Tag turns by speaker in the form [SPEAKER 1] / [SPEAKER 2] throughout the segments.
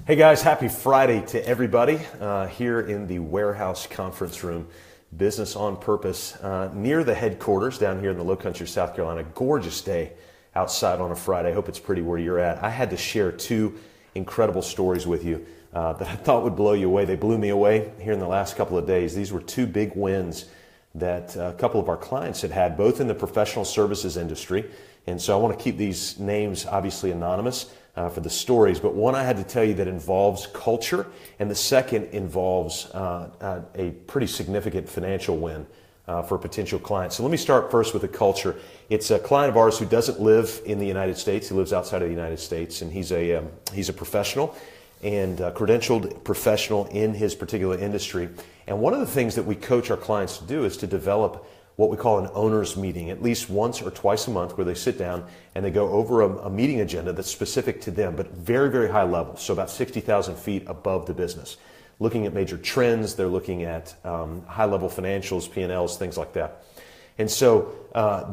[SPEAKER 1] Hey guys, happy Friday to everybody here in the Warehouse Conference Room, Business on Purpose, near the headquarters down here in the Low Country, South Carolina. Gorgeous day outside on a Friday. Hope it's pretty where you're at. I had to share two incredible stories with you that I thought would blow you away. They blew me away here in the last couple of days. These were two big wins that a couple of our clients had, both in the professional services industry. And so I want to keep these names obviously anonymous for the stories, but one I had to tell you that involves culture, and the second involves a pretty significant financial win for a potential client. So let me start first with the culture. It's a client of ours who doesn't live in the United States. He lives outside of the United States, and he's a professional and credentialed professional in his particular industry. And one of the things that we coach our clients to do is to develop what we call an owner's meeting, at least once or twice a month, where they sit down and they go over a meeting agenda that's specific to them, but very, very high level, so about 60,000 feet above the business. Looking at major trends, they're looking at high-level financials, P&Ls, things like that. And so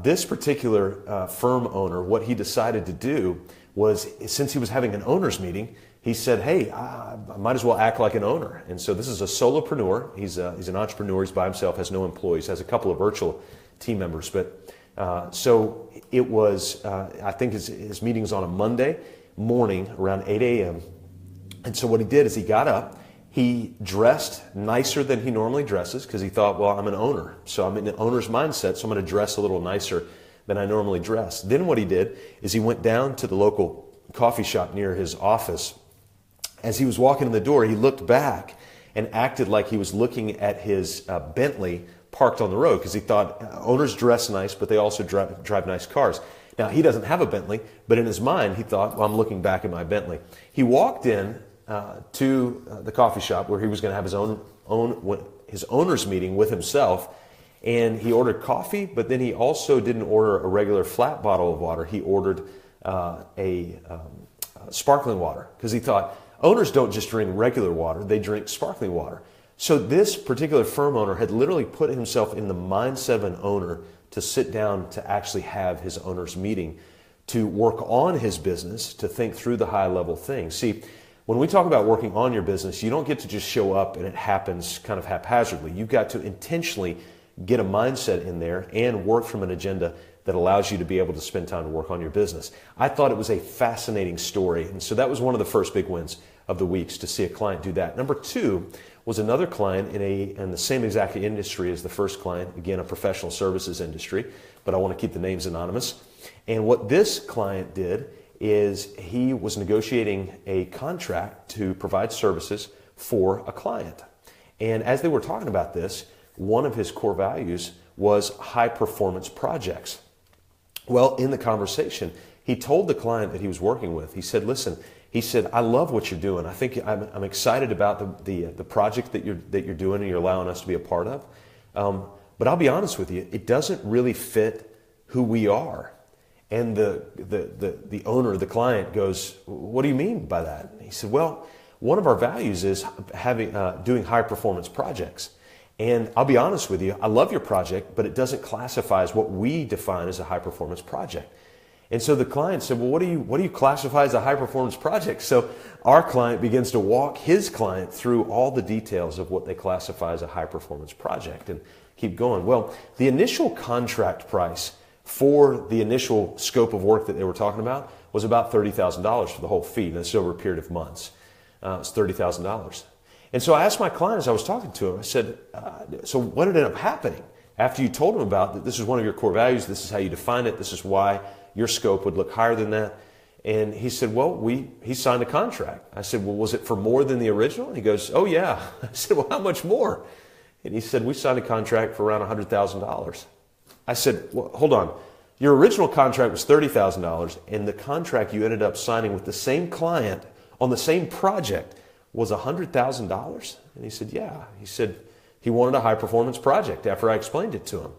[SPEAKER 1] this particular firm owner, what he decided to do was, since he was having an owner's meeting, he said, hey, I might as well act like an owner. And so this is a solopreneur. He's an entrepreneur. He's by himself, has no employees, has a couple of virtual team members. But so it was, I think his meeting was on a Monday morning around 8 a.m. And so what he did is he got up. He dressed nicer than he normally dresses because he thought, well, I'm an owner. So I'm in an owner's mindset, so I'm going to dress a little nicer than I normally dress. Then what he did is he went down to the local coffee shop near his office. As he was walking in the door, he looked back and acted like he was looking at his Bentley parked on the road because he thought owners dress nice, but they also drive nice cars. Now, he doesn't have a Bentley, but in his mind, he thought, well, I'm looking back at my Bentley. He walked in to the coffee shop where he was going to have his owner's meeting with himself, and he ordered coffee, but then he also didn't order a regular flat bottle of water. He ordered a sparkling water because he thought, owners don't just drink regular water, they drink sparkling water. So this particular firm owner had literally put himself in the mindset of an owner to sit down to actually have his owner's meeting, to work on his business, to think through the high level things. See, when we talk about working on your business, you don't get to just show up and it happens kind of haphazardly. You've got to intentionally get a mindset in there and work from an agenda that allows you to be able to spend time to work on your business. I thought it was a fascinating story. And so that was one of the first big wins of the weeks, to see a client do that. Number two was another client in the same exact industry as the first client, again, a professional services industry, but I want to keep the names anonymous. And what this client did is he was negotiating a contract to provide services for a client. And as they were talking about this, one of his core values was high performance projects. Well, in the conversation, he told the client that he was working with, he said, listen, he said, I love what you're doing. I think I'm excited about the project that you're doing and you're allowing us to be a part of. But I'll be honest with you, it doesn't really fit who we are. And the owner, the client goes, what do you mean by that? And he said, well, one of our values is doing high performance projects. And I'll be honest with you, I love your project, but it doesn't classify as what we define as a high performance project. And so the client said, well, what do you classify as a high performance project? So our client begins to walk his client through all the details of what they classify as a high performance project and keep going. Well, the initial contract price for the initial scope of work that they were talking about was about $30,000 for the whole fee. And that's over a period of months. It's $30,000. And so I asked my client as I was talking to him, I said, so what ended up happening after you told him about that this is one of your core values, this is how you define it, this is why your scope would look higher than that? And he said, well, he signed a contract. I said, well, was it for more than the original? And he goes, oh yeah. I said, well, how much more? And he said, we signed a contract for around $100,000. I said, well, hold on. Your original contract was $30,000 and the contract you ended up signing with the same client on the same project was $100,000? And he said, yeah. He said he wanted a high performance project after I explained it to him.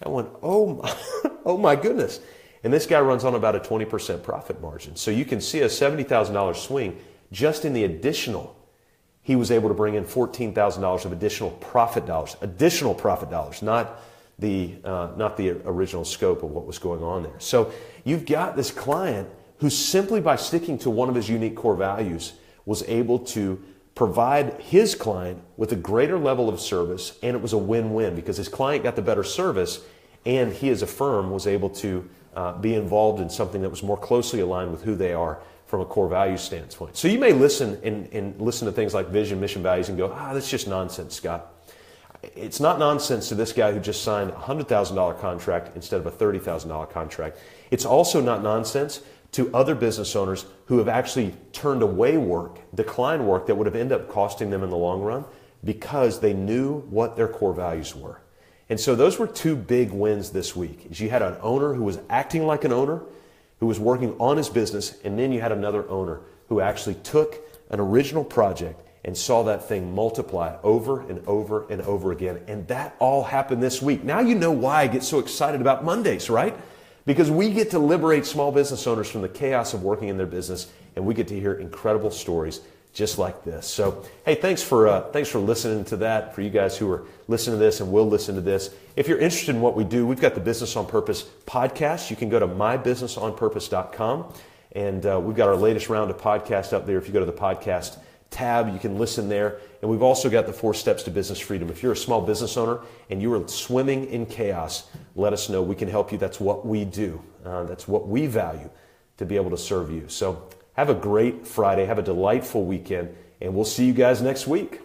[SPEAKER 1] I went, oh my goodness. And this guy runs on about a 20% profit margin. So you can see a $70,000 swing just in the additional. He was able to bring in $14,000 of additional profit dollars, not the original scope of what was going on there. So you've got this client who simply by sticking to one of his unique core values was able to provide his client with a greater level of service, and it was a win-win because his client got the better service, and he as a firm was able to be involved in something that was more closely aligned with who they are from a core value standpoint. So you may listen and listen to things like vision, mission, values and go, that's just nonsense, Scott. It's not nonsense to this guy who just signed a $100,000 contract instead of a $30,000 contract. It's also not nonsense to other business owners who have actually turned away work, declined work that would have ended up costing them in the long run because they knew what their core values were. And so those were two big wins this week. You had an owner who was acting like an owner, who was working on his business, and then you had another owner who actually took an original project and saw that thing multiply over and over and over again. And that all happened this week. Now you know why I get so excited about Mondays, right? Because we get to liberate small business owners from the chaos of working in their business, and we get to hear incredible stories just like this. So, hey, thanks for listening to that. For you guys who are listening to this and will listen to this, if you're interested in what we do, we've got the Business on Purpose podcast. You can go to mybusinessonpurpose.com, and we've got our latest round of podcasts up there. If you go to the podcast tab, you can listen there. And we've also got the 4 steps to business freedom. If you're a small business owner and you are swimming in chaos, let us know. We can help you. That's what we do. That's what we value, to be able to serve you. So have a great Friday. Have a delightful weekend. And we'll see you guys next week.